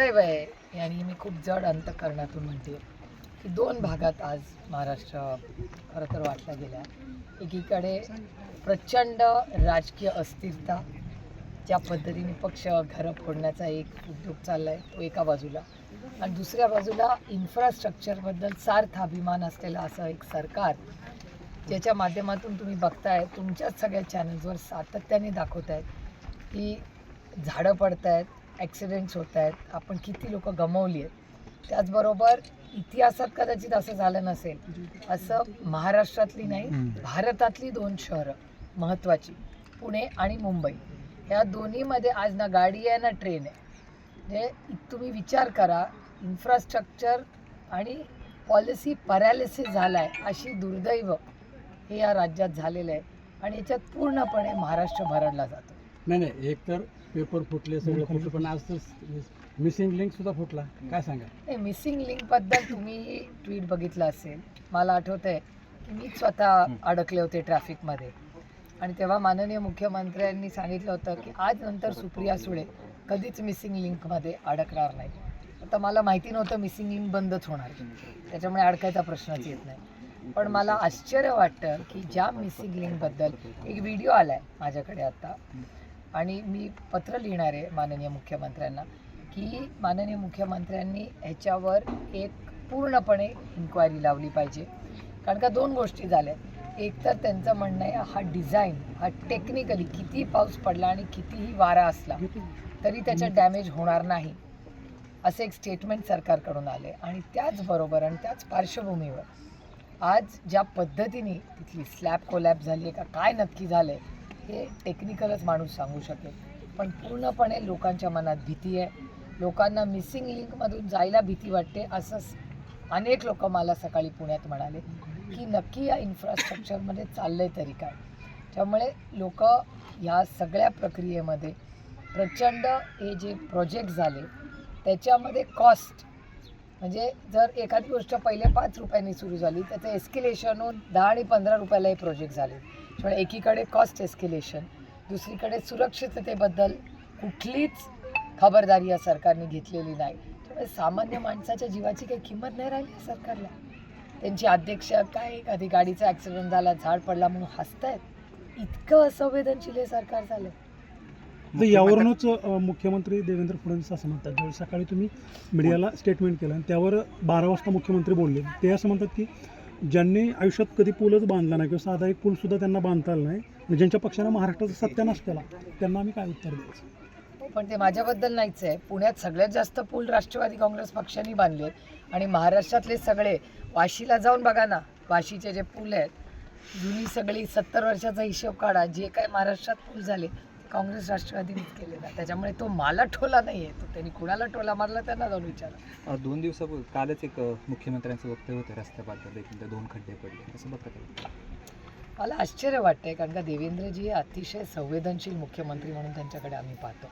दुर्दैव आहे आणि मी खूप जड अंतःकरणातून म्हणते की दोन भागात आज महाराष्ट्र खरं तर वाटला गेला. एकीकडे प्रचंड राजकीय अस्थिरता, ज्या पद्धतीने पक्ष घरं फोडण्याचा एक उद्योग चालला आहे तो एका बाजूला, आणि दुसऱ्या बाजूला इन्फ्रास्ट्रक्चरबद्दल सार्थ अभिमान असलेलं असं एक सरकार, ज्याच्या माध्यमातून तुम्ही बघताय तुमच्याच सगळ्या चॅनल्सवर सातत्याने दाखवत आहेत की झाडं पडत आहेत, ॲक्सिडेंट्स होत आहेत, आपण किती लोकं गमावली आहेत. त्याचबरोबर इतिहासात कदाचित असं झालं नसेल, असं महाराष्ट्रातली नाही भारतातली दोन शहरं महत्त्वाची, पुणे आणि मुंबई, ह्या दोन्हीमध्ये आज ना गाडी आहे ना ट्रेन आहे. म्हणजे तुम्ही विचार करा, इन्फ्रास्ट्रक्चर आणि पॉलिसी पॅरालिसिस झाला आहे, अशी दुर्दैव हे या राज्यात झालेलं आहे. आणि याच्यात पूर्णपणे महाराष्ट्र भरडला जातो. नाही, एक तर पेपर फुटले, सगळे फुटले, पण आज तर मिसिंग लिंक सुद्धा फुटला. काय सांगा? नाही, मिसिंग लिंकबद्दल तुम्ही ट्विट बघितलं असेल. मला आठवतं आहे की मी स्वतः अडकले होते ट्रॅफिकमध्ये, आणि तेव्हा माननीय मुख्यमंत्र्यांनी सांगितलं होतं की आज नंतर सुप्रिया सुळे कधीच मिसिंग लिंकमध्ये अडकणार नाही. आता मला माहिती नव्हतं मिसिंग लिंक बंदच होणार, त्याच्यामुळे अडकायचा प्रश्नच येत नाही. पण मला आश्चर्य वाटतं की ज्या मिसिंग लिंकबद्दल एक व्हिडिओ आला आहे माझ्याकडे आत्ता, आणि मी पत्र लिहिणार आहे माननीय मुख्यमंत्र्यांना की माननीय मुख्यमंत्र्यांनी ह्याच्यावर एक पूर्णपणे इन्क्वायरी लावली पाहिजे. कारण का दोन गोष्टी झाल्या. एक तर त्यांचं म्हणणं आहे हा डिझाईन हा टेक्निकली कितीही पाऊस पडला आणि कितीही वारा असला तरी त्याच्यात डॅमेज होणार नाही, असं एक स्टेटमेंट सरकारकडून आले. आणि त्याचबरोबर आणि त्याच पार्श्वभूमीवर आज ज्या पद्धतीने तिथली स्लॅब कोलॅप झाली आहे का काय नक्की झालं आहे हे टेक्निकलच माणूस सांगू शकेल. पण पूर्णपणे लोकांच्या मनात भीती आहे, लोकांना मिसिंग लिंकमधून जायला भीती वाटते. असं अनेक लोक मला सकाळी पुण्यात म्हणाले की नक्की या इन्फ्रास्ट्रक्चरमध्ये चाललं आहे तरी काय. त्यामुळे लोक ह्या सगळ्या प्रक्रियेमध्ये प्रचंड हे जे प्रोजेक्ट झाले त्याच्यामध्ये कॉस्ट, म्हणजे जर एखादी गोष्ट पहिले 5 रुपयांनी सुरू झाली त्याचं एस्केलेशन होऊन 10 आणि 15 रुपयाला हे प्रोजेक्ट झाले. त्यामुळे एकीकडे कॉस्ट एस्केलेशन, दुसरीकडे सुरक्षिततेबद्दल कुठलीच खबरदारी या सरकारने घेतलेली नाही. त्यामुळे सामान्य माणसाच्या जीवाची काही किंमत नाही राहिली सरकारला. त्यांची अध्यक्ष काय एखादी गाडीचा ॲक्सिडेंट झाला, झाड पडला म्हणून हसतायत. इतकं असंवेदनशील हे सरकार झालं. यावरूनच मुख्यमंत्री देवेंद्र फडणवीस असं म्हणतात, ज्यावेळी सकाळी तुम्ही मीडियाला स्टेटमेंट केलं आणि त्यावर 12 वाजता मुख्यमंत्री बोलले, ते असं म्हणतात की ज्यांनी आयुष्यात कधी पूलच बांधला नाही किंवा साधा एक पूलसुद्धा त्यांना बांधता आला नाही आणि ज्यांच्या पक्षानं महाराष्ट्राचा सत्यानाश केला त्यांना आम्ही काय उत्तर द्यायचं? पण ते माझ्याबद्दल नाहीच आहे. पुण्यात सगळ्यात जास्त पूल राष्ट्रवादी काँग्रेस पक्षाने बांधले आहेत. आणि महाराष्ट्रातले सगळे, वाशीला जाऊन बघा ना, वाशीचे जे पूल आहेत जुनी सगळी 70 वर्षाचा हिशोब काढा, जे काय महाराष्ट्रात पूल झाले काँग्रेस राष्ट्रवादीनेच केलेला. त्याच्यामुळे तो मला ठोला नाही आहे, तो त्यांनी कुणाला टोला मारला त्यांना जाऊन विचारा. 2 दिवसापूर्वी कालच एक मुख्यमंत्र्यांचं वक्तव्य होतं रस्त्याबद्दल, एकूण 2 खड्डे पडले असं बघता. मला आश्चर्य वाटतंय, कारण का देवेंद्रजी हे अतिशय संवेदनशील मुख्यमंत्री म्हणून त्यांच्याकडे आम्ही पाहतो.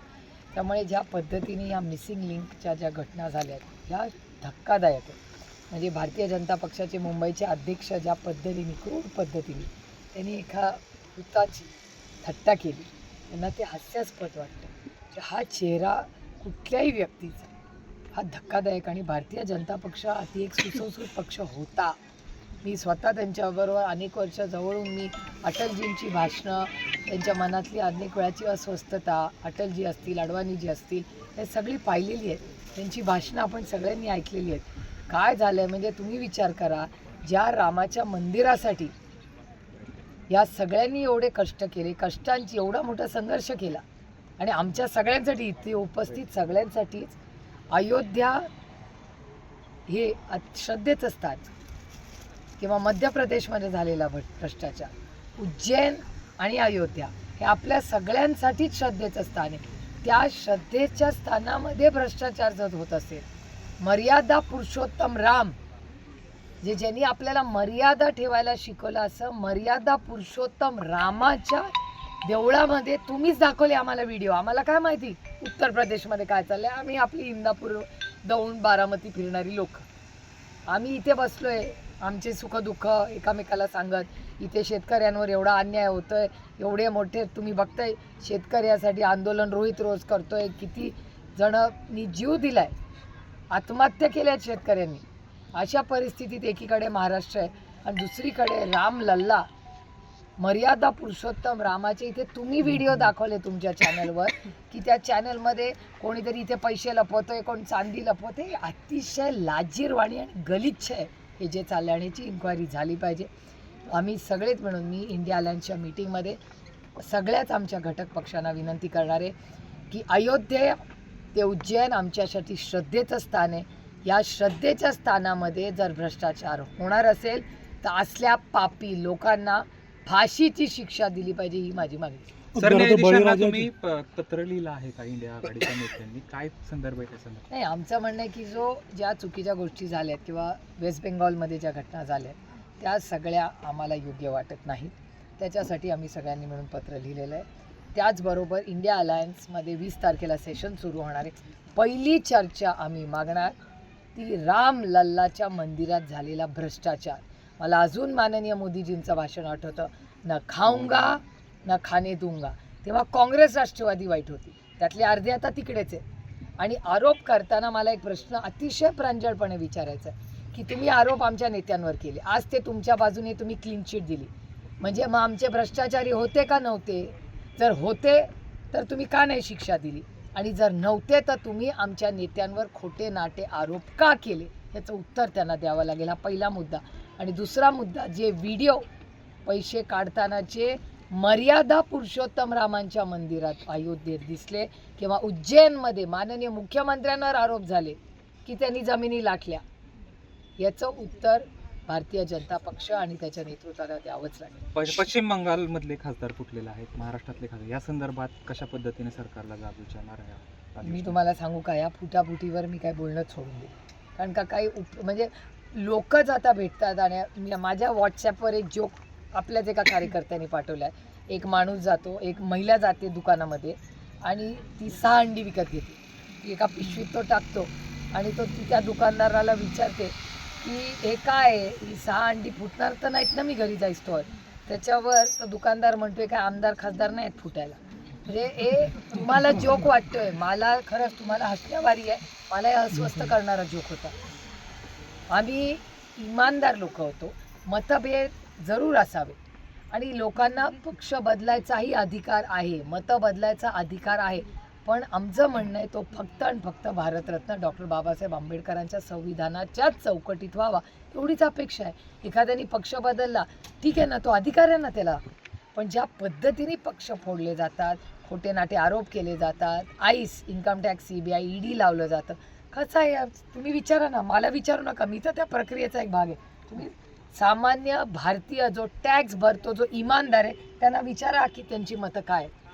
त्यामुळे ज्या पद्धतीने या मिसिंग लिंकच्या ज्या घटना झाल्या आहेत ह्या धक्कादायक आहेत. म्हणजे भारतीय जनता पक्षाचे मुंबईचे अध्यक्ष ज्या पद्धतीने क्रूर पद्धतीने त्यांनी एका भूताची थट्टा केली, त्यांना ते हास्यास्पद वाटतं. हा चेहरा कुठल्याही व्यक्तीचा हा धक्कादायक. आणि भारतीय जनता पक्ष अति एक सुसंस्कृत पक्ष होता. मी स्वतः त्यांच्याबरोबर अनेक वर्ष जवळून मी अटलजींची भाषणं, त्यांच्या मनातली अनेक वेळाची अस्वस्थता, अटलजी असतील, अडवाणीजी असतील, हे सगळी पाहिलेली आहेत. त्यांची भाषणं आपण सगळ्यांनी ऐकलेली आहेत. काय झालं आहे म्हणजे तुम्ही विचार करा, ज्या रामाच्या मंदिरासाठी या सगळ्यांनी एवढे कष्ट केले, कष्टांची एवढा मोठा संघर्ष केला, आणि आमच्या सगळ्यांसाठी इथे उपस्थित सगळ्यांसाठीच अयोध्या हे श्रद्धेचं स्थान, किंवा मध्य प्रदेशमध्ये झालेला भ्रष्टाचार, उज्जैन आणि अयोध्या हे आपल्या सगळ्यांसाठीच श्रद्धेचं स्थान आहे. त्या श्रद्धेच्या स्थानामध्ये भ्रष्टाचार जर होत असेल, मर्यादा पुरुषोत्तम राम जे ज्यांनी आपल्याला मर्यादा ठेवायला शिकवलं, असं मर्यादा पुरुषोत्तम रामाच्या देवळामध्ये तुम्हीच दाखवले आम्हाला व्हिडिओ. आम्हाला काय माहिती उत्तर प्रदेशमध्ये काय चाललंय? आम्ही आपली इंदापूर, दौंड, बारामती फिरणारी लोक, आम्ही इथे बसलोय आमचे सुखदुःख एकामेकाला सांगत. इथे शेतकऱ्यांवर एवढा अन्याय होतोय, एवढे मोठे तुम्ही बघताय शेतकऱ्यासाठी आंदोलन रोहित रोज करतोय, किती जणांनी जीव दिलाय, आत्महत्या केल्यात शेतकऱ्यांनी. अशा परिस्थितीत एकीकडे महाराष्ट्र आहे आणि दुसरीकडे राम लल्ला, मर्यादा पुरुषोत्तम रामाचे इथे तुम्ही व्हिडिओ दाखवले तुमच्या चॅनलवर की त्या चॅनलमध्ये कोणीतरी इथे पैसे लपवतोय, कोण चांदी लपवतोय. अतिशय लाजीरवाणी आणि गलिच्छ आहे हे जे चाललं आणि याची इन्क्वायरी झाली पाहिजे. आम्ही सगळेच मिळून, मी इंडिया अलायन्सच्या मीटिंगमध्ये सगळ्याच आमच्या घटक पक्षांना विनंती करणार आहे की अयोध्या ते उज्जैन आमच्यासाठी श्रद्धेचं स्थान आहे. या श्रद्धेच्या स्थानामध्ये जर भ्रष्टाचार होणार असेल तर असल्या पापी लोकांना फाशीची शिक्षा दिली पाहिजे, ही माझी मागणी. सरन्यायाधीशांना तुम्ही पत्र लिहिलं आहे का इंडिया आघाडीच्या नेत्यांनी? काय संदर्भ आहे त्या संदर्भात? नाही, आमचं म्हणणं आहे की ज्या चुकीच्या गोष्टी झाल्यात किंवा वेस्ट बेंगॉलमध्ये ज्या घटना झाल्या त्या सगळ्या आम्हाला योग्य वाटत नाहीत. त्याच्यासाठी आम्ही सगळ्यांनी मिळून पत्र लिहिलेलं आहे. त्याचबरोबर इंडिया अलायन्समध्ये 20 तारखेला सेशन सुरू होणार आहे. पहिली चर्चा आम्ही मागणार ती राम लल्लाच्या मंदिरात झालेला भ्रष्टाचार. मला अजून माननीय मोदीजींचं भाषण आठवतं, न खाऊंगा न खाणे दूंगा. तेव्हा काँग्रेस राष्ट्रवादी वाईट होती, त्यातले अर्धे आता तिकडेच आहे. आणि आरोप करताना मला एक प्रश्न अतिशय प्रांजळपणे विचारायचा आहे की तुम्ही आरोप आमच्या नेत्यांवर केले, आज ते तुमच्या बाजूने तुम्ही क्लीन चिट दिली, म्हणजे मग आमचे भ्रष्टाचारी होते का नव्हते? जर होते तर तुम्ही का नाही शिक्षा दिली? आणि जर नव्हते तर तुम्ही आमच्या नेत्यांवर खोटे नाटे आरोप का केले? याचं उत्तर त्यांना द्यावं लागेल. हा पहिला मुद्दा. आणि दुसरा मुद्दा, जे व्हिडिओ पैसे काढतानाचे मर्यादा पुरुषोत्तम रामांच्या मंदिरात अयोध्येत दिसले किंवा उज्जैनमध्ये माननीय मुख्यमंत्र्यांवर आरोप झाले की त्यांनी जमिनी लाटल्या, याचं उत्तर भारतीय जनता पक्ष आणि त्याच्या नेतृत्वाला द्यावंच लागेल. पश्चिम बंगालमधले खासदार फुटलेले आहेत, महाराष्ट्रातले खासदार, या संदर्भात कशा पद्धतीने सरकारला जाब विचारणार आहे? मी तुम्हाला सांगू का, या फुटाफुटीवर मी काय बोलणंच सोडून दिलं. कारण का काही म्हणजे लोकच आता भेटतात. आणि माझ्या व्हॉट्सॲपवर एक जोक आपल्याच एका कार्यकर्त्यांनी पाठवला आहे. एक माणूस जातो, एक महिला जाते दुकानामध्ये आणि ती 6 अंडी विकत घेते. ती एका पिशवीत तो टाकतो आणि तो त्या दुकानदाराला विचारते की हे काय आहे, ही 6 अंडी फुटणार तर नाहीत ना मी घरी जाईस्तोवर? त्याच्यावर तो दुकानदार म्हणतोय काय आमदार खासदार नाही आहेत फुटायला. म्हणजे हे तुम्हाला जोक वाटतोय, मला खरंच तुम्हाला हसण्यावारी आहे, मला हे अस्वस्थ करणारा जोक होता. आम्ही इमानदार लोक होतो, मतभेद जरूर असावे आणि लोकांना पक्ष बदलायचाही अधिकार आहे, मतं बदलायचा अधिकार आहे. पण आमचं म्हणणं आहे तो फक्त आणि फक्त भारतरत्न डॉक्टर बाबासाहेब आंबेडकरांच्या संविधानाच्याच चौकटीत व्हावा, एवढीच अपेक्षा आहे. एखाद्याने पक्ष बदलला ठीक आहे ना, तो अधिकार आहे ना त्याला. पण ज्या पद्धतीने पक्ष फोडले जातात, खोटे नाटे आरोप केले जातात, ice, income tax, CBI, ED लावलं जातं, कसं आहे तुम्ही विचारा ना, मला विचारू नका, मी तर त्या प्रक्रियेचा एक भाग आहे. तुम्ही सामान्य भारतीय जो टॅक्स भरतो, जो इमानदार आहे, त्यांना विचारा की त्यांची मतं काय आहेत.